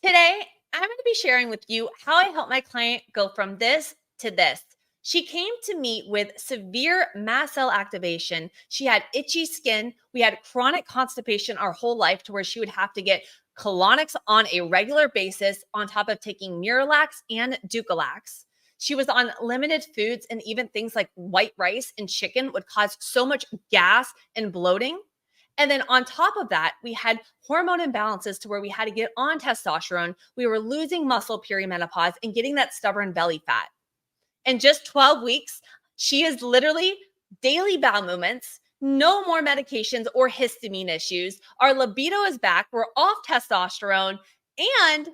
Today, I'm going to be sharing with you how I help my client go from this to this. She came to me with severe mast cell activation. She had itchy skin. We had chronic constipation our whole life to where she would have to get colonics on a regular basis on top of taking Miralax and Ducalax. She was on limited foods, and even things like white rice and chicken would cause so much gas and bloating. And then on top of that, we had hormone imbalances to where we had to get on testosterone. We were losing muscle perimenopause and getting that stubborn belly fat. In just 12 weeks, she is literally daily bowel movements, no more medications or histamine issues. Our libido is back. We're off testosterone and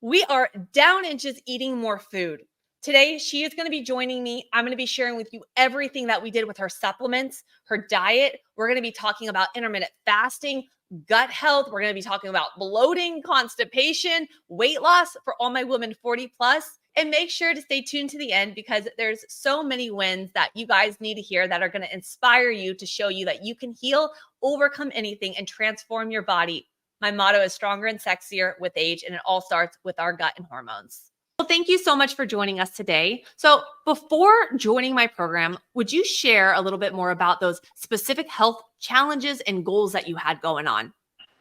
we are down inches eating more food. Today, she is going to be joining me. I'm going to be sharing with you everything that we did with her supplements, her diet. We're going to be talking about intermittent fasting, gut health. We're going to be talking about bloating, constipation, weight loss for all my women 40 plus. And make sure to stay tuned to the end because there's so many wins that you guys need to hear that are going to inspire you to show you that you can heal, overcome anything, and transform your body. My motto is stronger and sexier with age, and it all starts with our gut and hormones. Well, thank you so much for joining us today. So before joining my program, would you share a little bit more about those specific health challenges and goals that you had going on?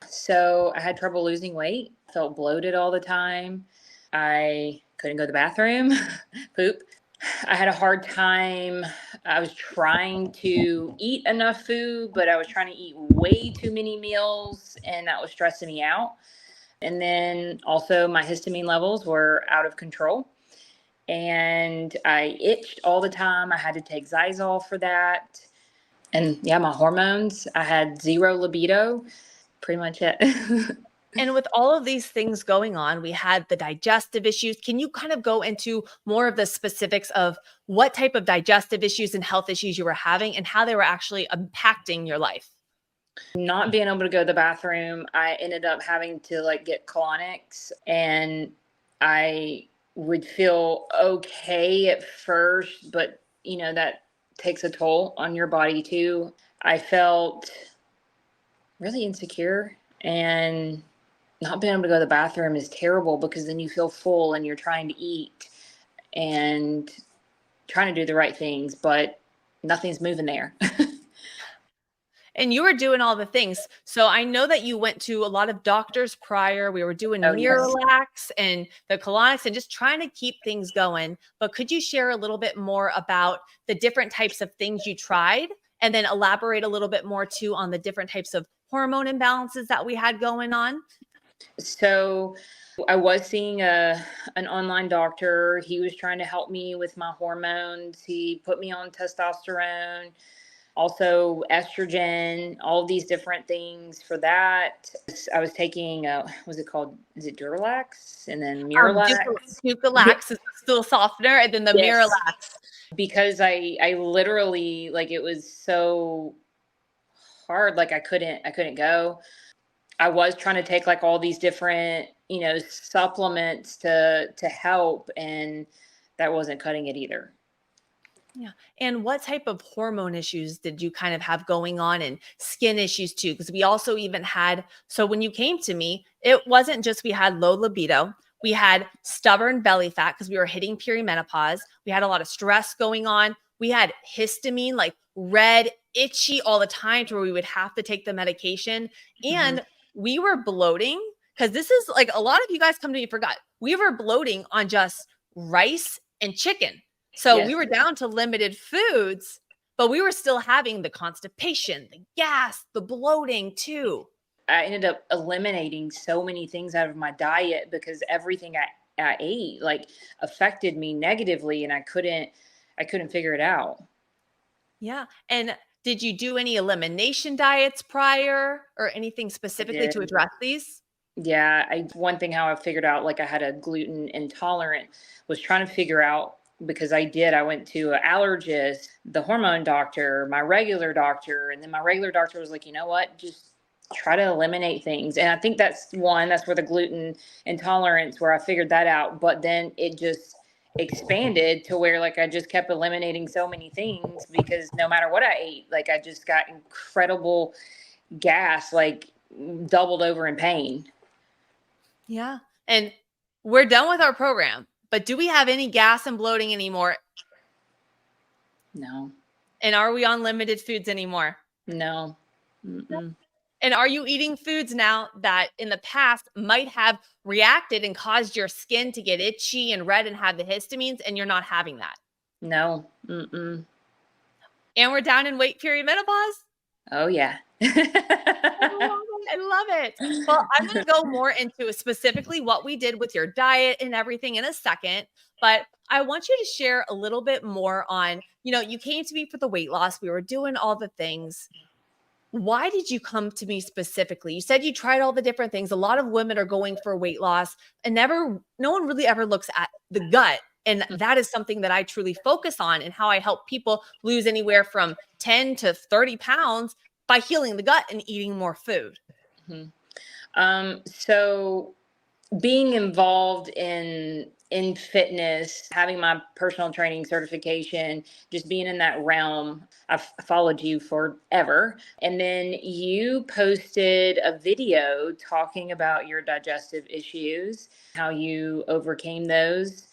So I had trouble losing weight, felt bloated all the time. I couldn't go to the bathroom, poop. I had a hard time. I was trying to eat enough food, but I was trying to eat way too many meals, and that was stressing me out. And then also my histamine levels were out of control, and I itched all the time. I had to take Zysol for that. And yeah, my hormones, I had zero libido, pretty much it. And with all of these things going on, we had the digestive issues. Can you kind of go into more of the specifics of what type of digestive issues and health issues you were having and how they were actually impacting your life? Not being able to go to the bathroom, I ended up having to get colonics, and I would feel okay at first, but that takes a toll on your body too. I felt really insecure, and not being able to go to the bathroom is terrible because then you feel full and you're trying to eat and trying to do the right things, but nothing's moving there. And you were doing all the things. So I know that you went to a lot of doctors prior. We were doing Oh, yes. Miralax and the colonics and just trying to keep things going. But could you share a little bit more about the different types of things you tried and then elaborate a little bit more too on the different types of hormone imbalances that we had going on? So I was seeing an online doctor. He was trying to help me with my hormones. He put me on testosterone, also estrogen, all these different things for that. I was taking, what's it called? Is it Duralax? And then Miralax. Ducalax is still softener, and then the Yes. Miralax. Because I literally, it was so hard. I couldn't go. I was trying to take all these different, supplements to help, and that wasn't cutting it either. Yeah. And what type of hormone issues did you kind of have going on and skin issues too? Because we also even had, so when you came to me, it wasn't just we had low libido. We had stubborn belly fat because we were hitting perimenopause. We had a lot of stress going on. We had histamine, like red, itchy all the time to where we would have to take the medication. And we were bloating because this is like a lot of you guys come to me forgot. We were bloating on just rice and chicken. So we were down to limited foods, but we were still having the constipation, the gas, the bloating too. I ended up eliminating so many things out of my diet because everything I ate affected me negatively, and I couldn't figure it out. Yeah. And did you do any elimination diets prior or anything specifically to address these? Yeah, one thing how I figured out I had a gluten intolerant was trying to figure out, because I went to an allergist, the hormone doctor, my regular doctor, and then my regular doctor was like, you know what, just try to eliminate things. And I think that's where the gluten intolerance, where I figured that out. But then it just expanded to where I just kept eliminating so many things, because no matter what I ate, I just got incredible gas, doubled over in pain. Yeah. And we're done with our program, but do we have any gas and bloating anymore? No. And are we on limited foods anymore? No. Mm-mm. And are you eating foods now that in the past might have reacted and caused your skin to get itchy and red and have the histamines, and you're not having that? No. Mm-mm. And we're down in weight perimenopause? Oh, yeah. I love it. Well, I'm going to go more into specifically what we did with your diet and everything in a second, but I want you to share a little bit more on, you came to me for the weight loss. We were doing all the things. Why did you come to me specifically? You said you tried all the different things. A lot of women are going for weight loss and no one really ever looks at the gut. And that is something that I truly focus on and how I help people lose anywhere from 10 to 30 pounds by healing the gut and eating more food. So being involved in fitness, having my personal training certification, just being in that realm, I've followed you forever. And then you posted a video talking about your digestive issues, how you overcame those.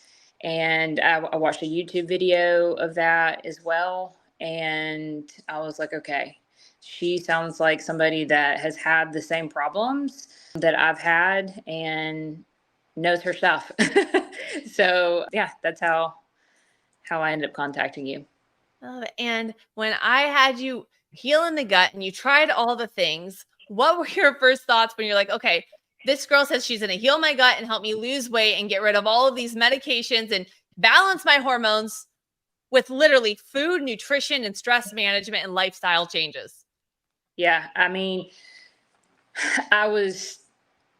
And I watched a YouTube video of that as well. And I was like, okay, she sounds like somebody that has had the same problems that I've had and knows her stuff. So yeah, that's how I ended up contacting you. And when I had you heal in the gut and you tried all the things, what were your first thoughts when you're like, okay, this girl says she's going to heal my gut and help me lose weight and get rid of all of these medications and balance my hormones with literally food, nutrition, and stress management and lifestyle changes? Yeah, I mean, I was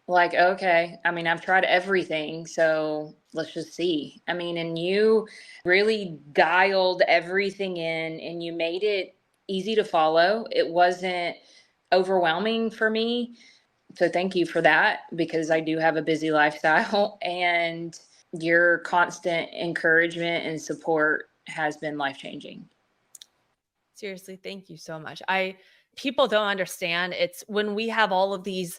like, okay, I mean, I've tried everything, so let's just see. I mean, and you really dialed everything in and you made it easy to follow. It wasn't overwhelming for me. So thank you for that, because I do have a busy lifestyle, and your constant encouragement and support has been life-changing. Seriously, thank you so much. People don't understand. It's when we have all of these,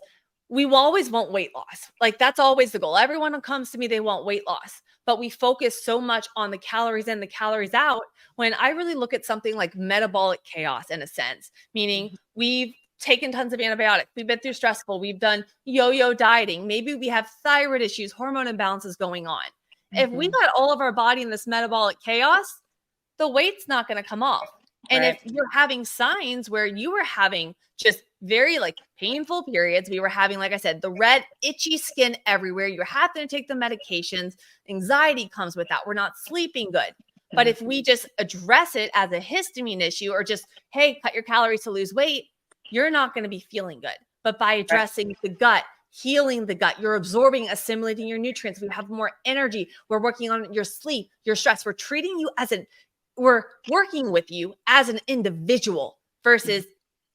we will always want weight loss. Like that's always the goal. Everyone who comes to me, they want weight loss, but we focus so much on the calories in, the calories out. When I really look at something like metabolic chaos in a sense, meaning we've taken tons of antibiotics, we've been through stressful, we've done yo-yo dieting, maybe we have thyroid issues, hormone imbalances going on. If we got all of our body in this metabolic chaos, the weight's not going to come off. And Right. if you're having signs where you were having just very like painful periods, we were having, like I said, the red, itchy skin everywhere. You're having to take the medications. Anxiety comes with that. We're not sleeping good. But if we just address it as a histamine issue or just, hey, cut your calories to lose weight, you're not going to be feeling good. But by addressing the gut, healing the gut, you're absorbing, assimilating your nutrients. We have more energy. We're working on your sleep, your stress. We're treating you as we're working with you as an individual versus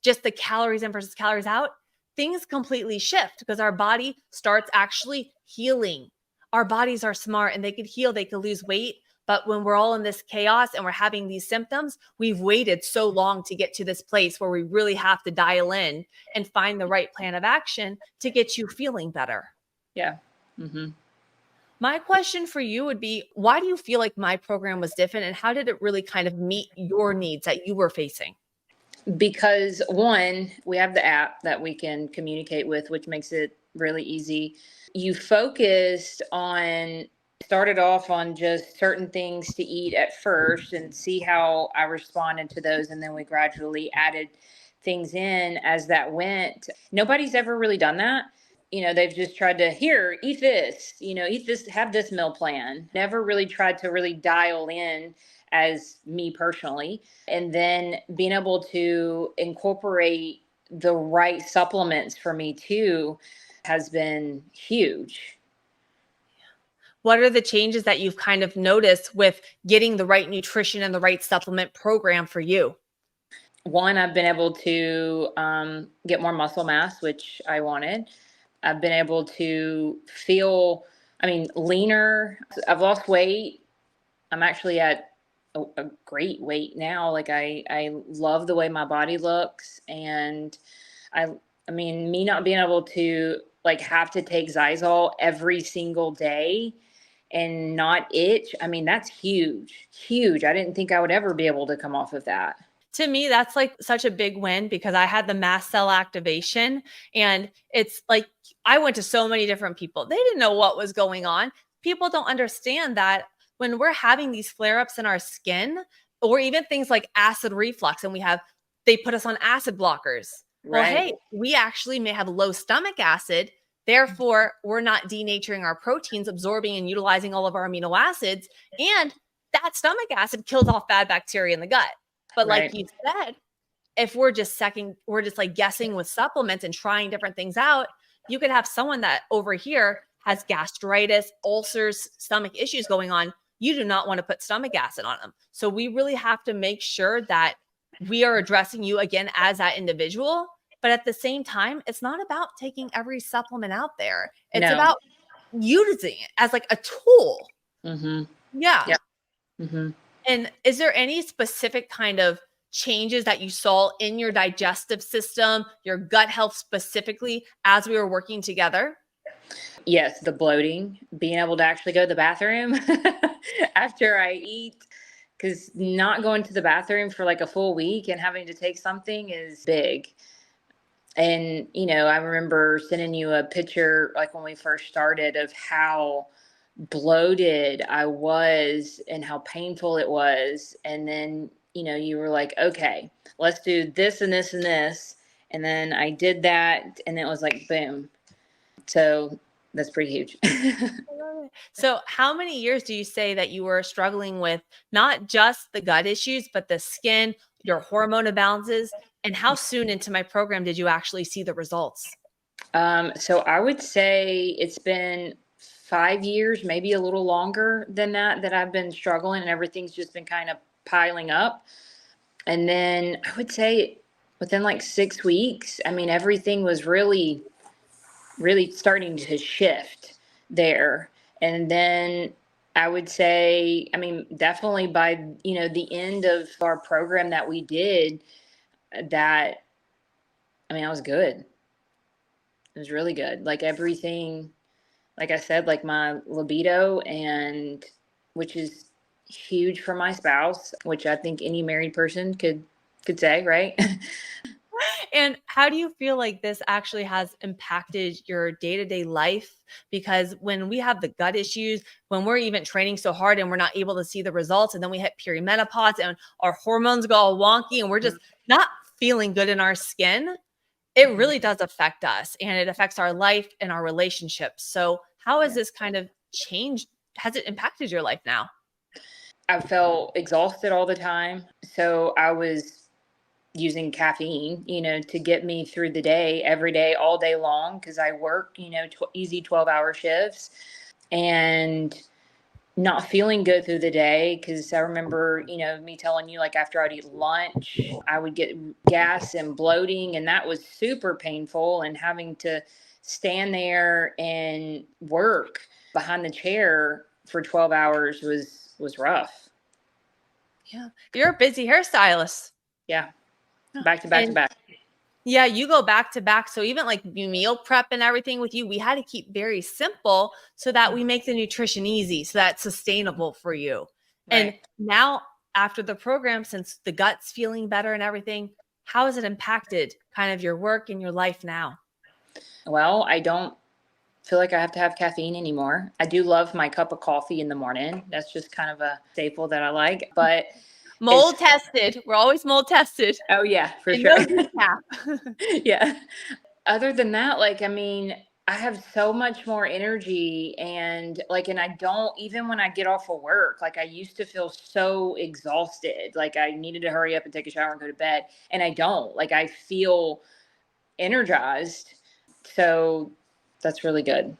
just the calories in versus calories out. Things completely shift because our body starts actually healing. Our bodies are smart and they could heal, they could lose weight. But when we're all in this chaos and we're having these symptoms, we've waited so long to get to this place where we really have to dial in and find the right plan of action to get you feeling better. Yeah. Mm-hmm. My question for you would be, why do you feel like my program was different and how did it really kind of meet your needs that you were facing? Because one, we have the app that we can communicate with, which makes it really easy. You started off on just certain things to eat at first and see how I responded to those. And then we gradually added things in as that went. Nobody's ever really done that. They've just tried to, here, eat this, eat this, have this meal plan. Never really tried to really dial in as me personally. And then being able to incorporate the right supplements for me too has been huge. What are the changes that you've kind of noticed with getting the right nutrition and the right supplement program for you? One, I've been able to get more muscle mass, which I wanted. I've been able to feel, leaner. I've lost weight. I'm actually at a great weight now. Like I love the way my body looks. And me not being able to like have to take Zysol every single day and not itch. I mean, that's huge, huge. I didn't think I would ever be able to come off of that. To me, that's like such a big win because I had the mast cell activation, and it's like I went to so many different people. They didn't know what was going on. People don't understand that when we're having these flare-ups in our skin, or even things like acid reflux, and they put us on acid blockers. Well, Right. hey, we actually may have low stomach acid. Therefore, we're not denaturing our proteins, absorbing and utilizing all of our amino acids. And that stomach acid kills off bad bacteria in the gut. But like Right. you said, if we're just like guessing with supplements and trying different things out, you could have someone that over here has gastritis, ulcers, stomach issues going on. You do not want to put stomach acid on them. So we really have to make sure that we are addressing you again as that individual. But at the same time, it's not about taking every supplement out there. It's No. about using it as like a tool. Mm-hmm. Yeah. Yeah. Mm-hmm. And is there any specific kind of changes that you saw in your digestive system, your gut health specifically, as we were working together? Yes, the bloating, being able to actually go to the bathroom after I eat, because not going to the bathroom for like a full week and having to take something is big. And, I remember sending you a picture, like when we first started, of how bloated I was and how painful it was. And then, you were like, okay, let's do this and this and this. And then I did that, and it was like, boom. So that's pretty huge. So, how many years do you say that you were struggling with not just the gut issues, but the skin, your hormone imbalances? And how soon into my program did you actually see the results? So I would say it's been 5 years, maybe a little longer than that I've been struggling, and everything's just been kind of piling up. And then I would say within like 6 weeks, I mean, everything was really, really starting to shift there. And then I would say, I mean, definitely by, the end of our program that we did, that, I mean, I was good. It was really good. Like everything, like I said, like my libido, and which is huge for my spouse, which I think any married person could say, right? And how do you feel like this actually has impacted your day-to-day life? Because when we have the gut issues, when we're even training so hard and we're not able to see the results, and then we hit perimenopause and our hormones go all wonky and we're just not feeling good in our skin, it really does affect us, and it affects our life and our relationships. So how has this kind of changed? Has it impacted your life now? I felt exhausted all the time. So I was using caffeine, to get me through the day, every day, all day long, because I work, easy 12-hour shifts, and not feeling good through the day. Because I remember, me telling you, like after I'd eat lunch, I would get gas and bloating, and that was super painful. And having to stand there and work behind the chair for 12 hours was rough. Yeah. You're a busy hairstylist. Yeah. Back to back to And back. yeah, you go back to back. So even like meal prep and everything with you, we had to keep very simple so that we make the nutrition easy, so that's sustainable for you. And Right. now after the program, since the gut's feeling better and everything, how has it impacted kind of your work and your life now? Well, I don't feel like I have to have caffeine anymore. I do love my cup of coffee in the morning. That's just kind of a staple that I like. But it's, Mold tested. We're always mold tested. oh yeah, for And sure. no decaf. Yeah. Other than that, like, I mean, I have so much more energy, and like, and I don't, even when I get off of work, like I used to feel so exhausted. Like I needed to hurry up and take a shower and go to bed. And I don't, like, I feel energized. So that's really good.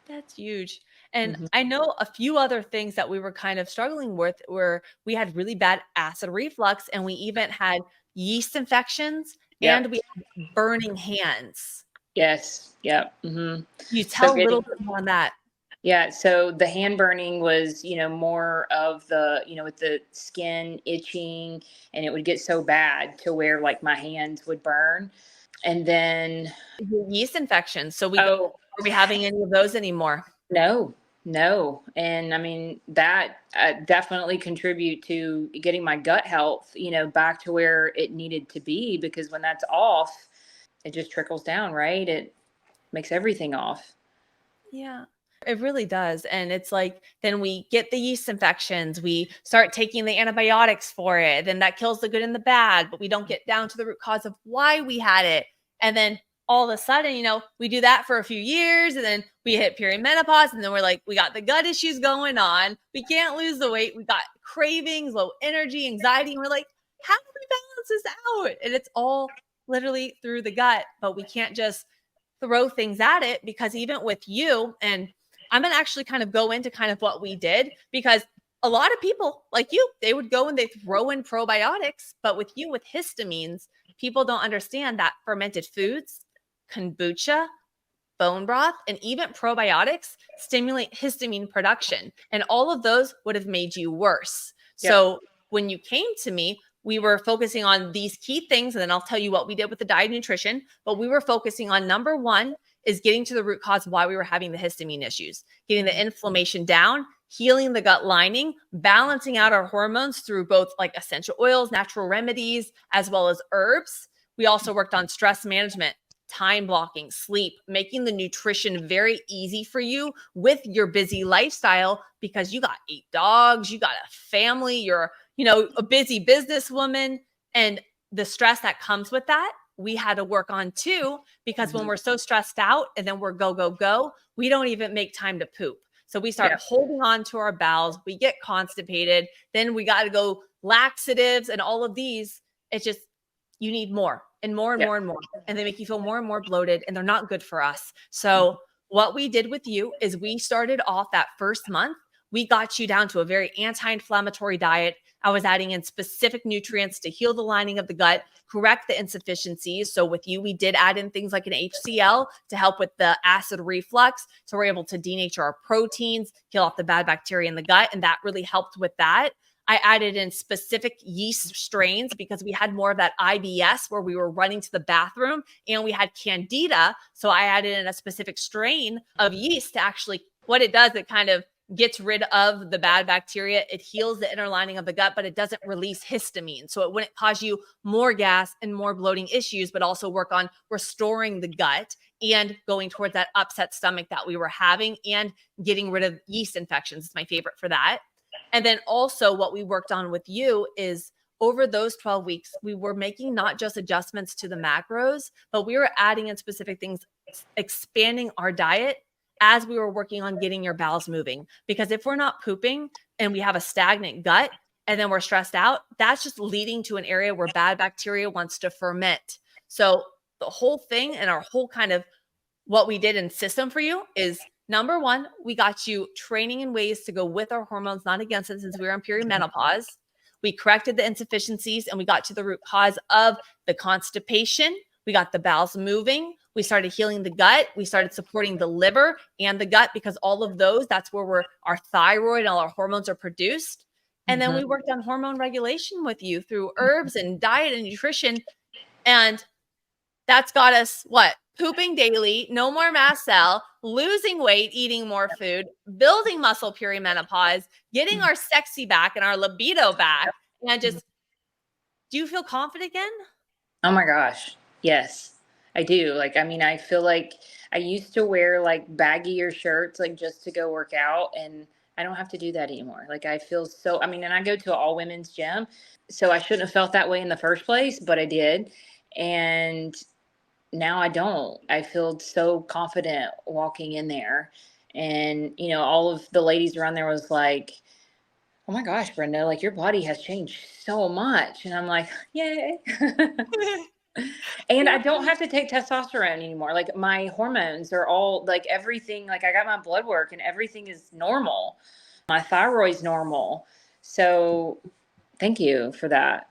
That's huge. And Mhm. I know a few other things that we were kind of struggling with were we had really bad acid reflux, and we even had yeast infections, and Yep. we had burning hands. Yes. Yep. You So tell a little getting, bit more on that. yeah. So the hand burning was, more of the, with the skin itching, and it would get so bad to where like my hands would burn. And then, Yeast infections. So oh, are we having any of those anymore? no, no. And I mean, that definitely contribute to getting my gut health, back to where it needed to be, because when that's off, it just trickles down, right? It makes everything off. Yeah, it really does. And it's like, then we get the yeast infections, we start taking the antibiotics for it, then that kills the good and the bad, but we don't get down to the root cause of why we had it. And then all of a sudden, we do that for a few years, and then we hit perimenopause, and then we're like, we got the gut issues going on. We can't lose the weight. We got cravings, low energy, anxiety. And we're like, how do we balance this out? And it's all literally through the gut, but we can't just throw things at it, because even with you, and I'm going to actually kind of go into kind of what we did, because a lot of people like you, they would go and they throw in probiotics, but with you, with histamines, people don't understand that fermented foods, kombucha, bone broth, and even probiotics stimulate histamine production. And all of those would have made you worse. Yep. So when you came to me, we were focusing on these key things, and then I'll tell you what we did with the diet and nutrition. But we were focusing on number one is getting to the root cause of why we were having the histamine issues, getting the inflammation down, healing the gut lining, balancing out our hormones through both like essential oils, natural remedies, as well as herbs. We also worked on stress management, time blocking, sleep, making the nutrition very easy for you with your busy lifestyle, because you got 8 dogs, you got a family, you're, a busy businesswoman, and the stress that comes with that, we had to work on too, because when we're so stressed out and then we're go, go, go, we don't even make time to poop. So we start holding on to our bowels, we get constipated, then we got to go laxatives and all of these. It's just, you need more and more and more and more. And they make you feel more and more bloated, and they're not good for us. So what we did with you is we started off that first month, we got you down to a very anti-inflammatory diet. I was adding in specific nutrients to heal the lining of the gut, correct the insufficiencies. So with you, we did add in things like an HCl to help with the acid reflux. So we're able to denature our proteins, kill off the bad bacteria in the gut. And that really helped with that. I added in specific yeast strains because we had more of that IBS where we were running to the bathroom, and we had candida. So I added in a specific strain of yeast to actually, what it does, it kind of gets rid of the bad bacteria. It heals the inner lining of the gut, but it doesn't release histamine. So it wouldn't cause you more gas and more bloating issues, but also work on restoring the gut and going towards that upset stomach that we were having and getting rid of yeast infections. It's my favorite for that. And then also what we worked on with you is over those 12 weeks, we were making not just adjustments to the macros, but we were adding in specific things, expanding our diet as we were working on getting your bowels moving. Because if we're not pooping and we have a stagnant gut and then we're stressed out, that's just leading to an area where bad bacteria wants to ferment. So the whole thing and our whole kind of what we did in system for you is number one, we got you training in ways to go with our hormones, not against it, since we were in perimenopause. We corrected the insufficiencies and we got to the root cause of the constipation. We got the bowels moving. We started healing the gut. We started supporting the liver and the gut, because all of those, that's where our thyroid and all our hormones are produced. And then we worked on hormone regulation with you through herbs and diet and nutrition. And that's got us what? Pooping daily, no more mast cell, losing weight, eating more food, building muscle perimenopause, getting our sexy back and our libido back. And just, do you feel confident again? Oh my gosh. Yes, I do. Like, I mean, I feel like I used to wear like baggier shirts, like just to go work out, and I don't have to do that anymore. Like, I feel so, I mean, and I go to an all women's gym, so I shouldn't have felt that way in the first place, but I did. And now I don't. I feel so confident walking in there. And, all of the ladies around there was like, oh my gosh, Brenda, like your body has changed so much. And I'm like, yay. And I don't have to take testosterone anymore. Like my hormones are all like everything. Like I got my blood work and everything is normal. My thyroid's normal. So thank you for that.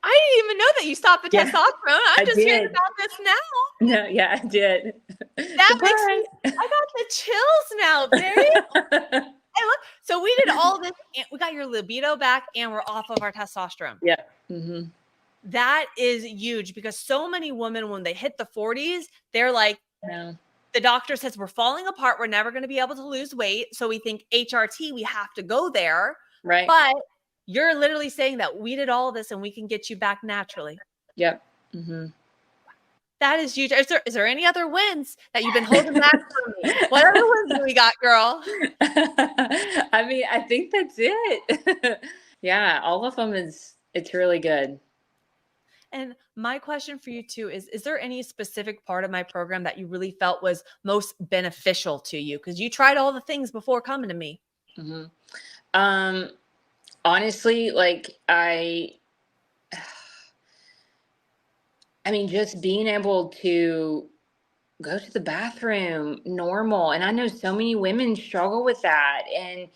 I didn't even know that you stopped the testosterone. I'm just hearing about this now. No, yeah, I did. That makes me, I got the chills now, babe. So we did all this. We got your libido back and we're off of our testosterone. Yeah. Mm-hmm. That is huge because so many women, when they hit the 40s, they're like, No. the doctor says we're falling apart. We're never going to be able to lose weight. So we think HRT, we have to go there. Right. But you're literally saying that we did all of this and we can get you back naturally. Yep. Mm-hmm. That is huge. Is there any other wins that you've been holding back from me? What other wins do we got, girl? I mean, I think that's it. Yeah, all of them it's really good. And my question for you too is there any specific part of my program that you really felt was most beneficial to you? Because you tried all the things before coming to me. Mm-hmm. Honestly, like I mean, just being able to go to the bathroom normal. And I know so many women struggle with that. And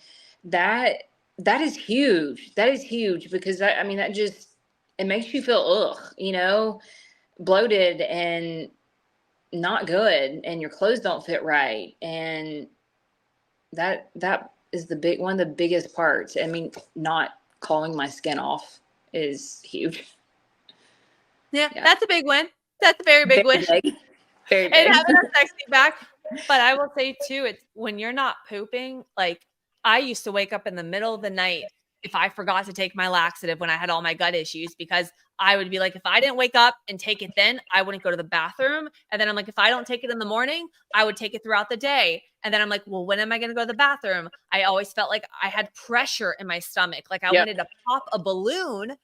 that that is huge. That is huge because I mean, that just it makes you feel bloated and not good, and your clothes don't fit right. And that is one of the biggest parts. I mean, not calling my skin off is huge. Yeah, Yeah. that's a big win. That's a very big Very win. big. Very And big. having a sexy back. But I will say too, it's when you're not pooping, like I used to wake up in the middle of the night if I forgot to take my laxative when I had all my gut issues, because I would be like, if I didn't wake up and take it then, I wouldn't go to the bathroom. And then I'm like, if I don't take it in the morning, I would take it throughout the day. And then I'm like, well, when am I going to go to the bathroom? I always felt like I had pressure in my stomach, like I Yep. wanted to pop a balloon.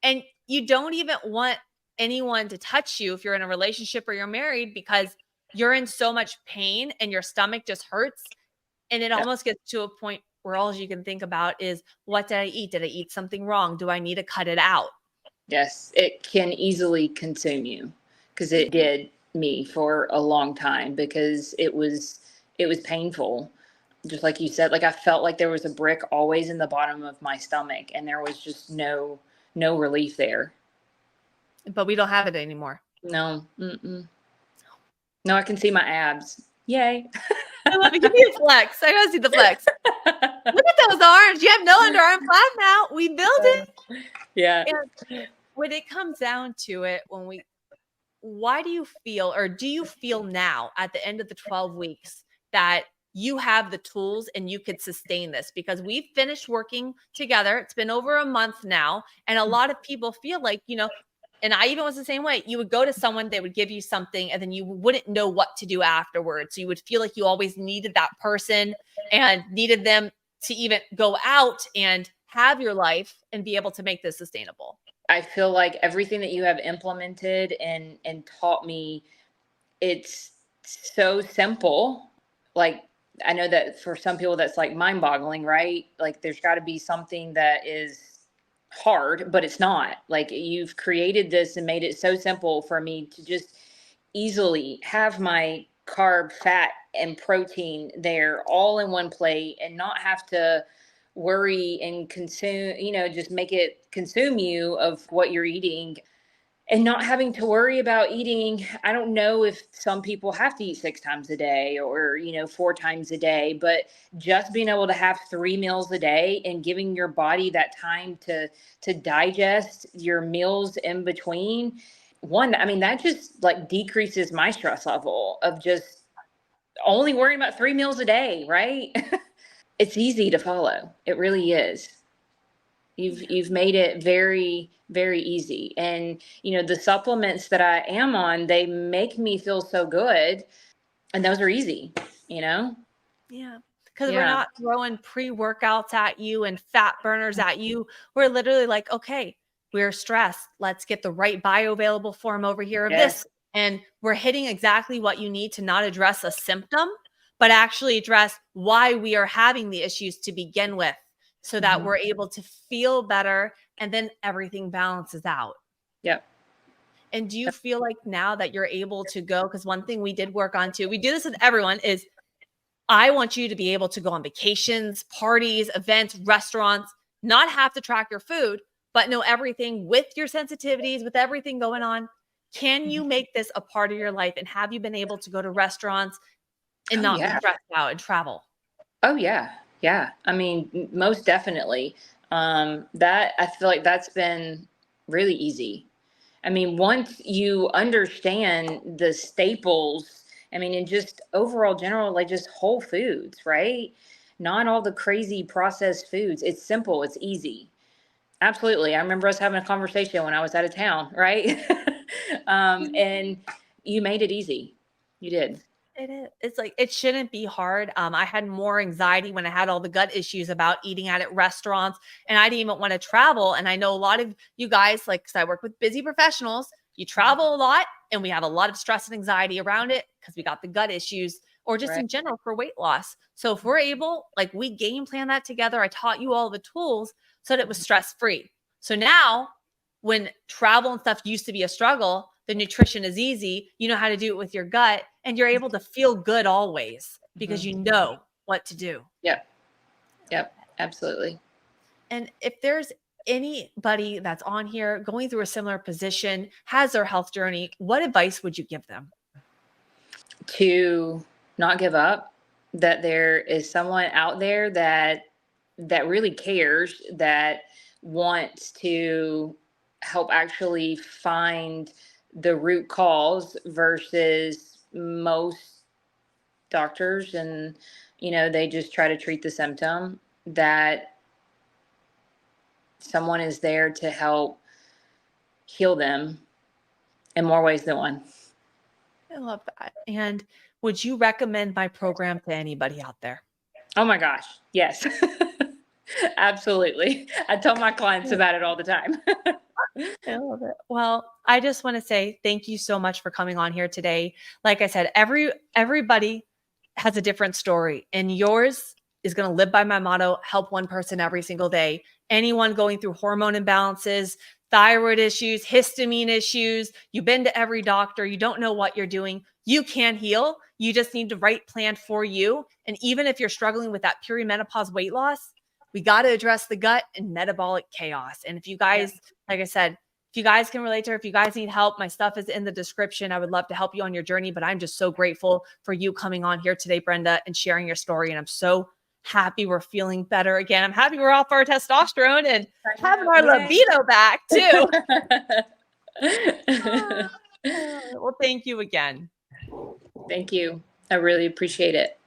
And you don't even want anyone to touch you if you're in a relationship or you're married, because you're in so much pain and your stomach just hurts. And it almost gets to a point where all you can think about is, what did I eat? Did I eat something wrong? Do I need to cut it out? Yes, it can easily consume you, because it did me for a long time, because it was painful. Just like you said, like I felt like there was a brick always in the bottom of my stomach, and there was just no relief there. But we don't have it anymore. No. Mm-mm. No, I can see my abs. Yay. I love it. Give me a flex. I gotta see the flex. Look at those arms. You have no underarm flap now. We built it. Yeah. And when it comes down to it, why do you feel, or do you feel now at the end of the 12 weeks that you have the tools and you could sustain this? Because we've finished working together. It's been over a month now. And a lot of people feel like, and I even was the same way. You would go to someone, they would give you something, and then you wouldn't know what to do afterwards. So you would feel like you always needed that person and needed them to even go out and have your life and be able to make this sustainable. I feel like everything that you have implemented and taught me, it's so simple. Like, I know that for some people that's like mind boggling, right? Like there's got to be something that is hard, but it's not. Like you've created this and made it so simple for me to just easily have my carb, fat, and protein there all in one plate, and not have to worry and consume, just make it consume you of what you're eating, and not having to worry about eating. I don't know if some people have to eat 6 times a day or, 4 times a day, but just being able to have 3 meals a day and giving your body that time to digest your meals in between. I mean, that just like decreases my stress level of just only worrying about 3 meals a day, right? It's easy to follow. It really is. You've made it very, very easy. And, the supplements that I am on, they make me feel so good. And those are easy, Yeah. Because we're Yeah. not throwing pre-workouts at you and fat burners at you. We're literally like, okay, we're stressed. Let's get the right bioavailable form over here of this. Yes. And we're hitting exactly what you need to not address a symptom, but actually address why we are having the issues to begin with, so that we're able to feel better and then everything balances out. Yep. And do you feel like now that you're able to go, because one thing we did work on too, we do this with everyone, is I want you to be able to go on vacations, parties, events, restaurants, not have to track your food, but know everything with your sensitivities, with everything going on. Can you make this a part of your life? And have you been able to go to restaurants and not be stressed out and travel? Oh, yeah. Yeah. I mean, most definitely. That I feel like that's been really easy. I mean, once you understand the staples, I mean, in just overall general, like just whole foods, right? Not all the crazy processed foods. It's simple. It's easy. Absolutely. I remember us having a conversation when I was out of town, right? And you made it easy. You did. It is. It's like, it shouldn't be hard. I had more anxiety when I had all the gut issues about eating out at restaurants, and I didn't even want to travel. And I know a lot of you guys, like, because I work with busy professionals, you travel a lot and we have a lot of stress and anxiety around it because we got the gut issues or just Right. in general for weight loss. So if we're able, like, we game plan that together. I taught you all the tools so that it was stress free. So now when travel and stuff used to be a struggle, the nutrition is easy. You know how to do it with your gut, and you're able to feel good always because you know what to do. Yep. Yep. Absolutely. And if there's anybody that's on here going through a similar position, has their health journey, what advice would you give them? To not give up, that there is someone out there that really cares, that wants to help actually find the root cause versus most doctors, and they just try to treat the symptom. That someone is there to help heal them in more ways than one. I love that. And would you recommend my program to anybody out there? Oh my gosh, yes. Absolutely. I tell my clients about it all the time. I love it. Well, I just want to say thank you so much for coming on here today. Like I said, everybody has a different story, and yours is going to live by my motto: help one person every single day. Anyone going through hormone imbalances, thyroid issues, histamine issues, you've been to every doctor, you don't know what you're doing, you can heal. You just need the right plan for you. And even if you're struggling with that perimenopause weight loss, we got to address the gut and metabolic chaos. And if you guys, like I said, if you guys can relate to her, if you guys need help, my stuff is in the description. I would love to help you on your journey, but I'm just so grateful for you coming on here today, Brenda, and sharing your story. And I'm so happy we're feeling better again. I'm happy we're off our testosterone and having our libido back too. Well, thank you again. Thank you. I really appreciate it.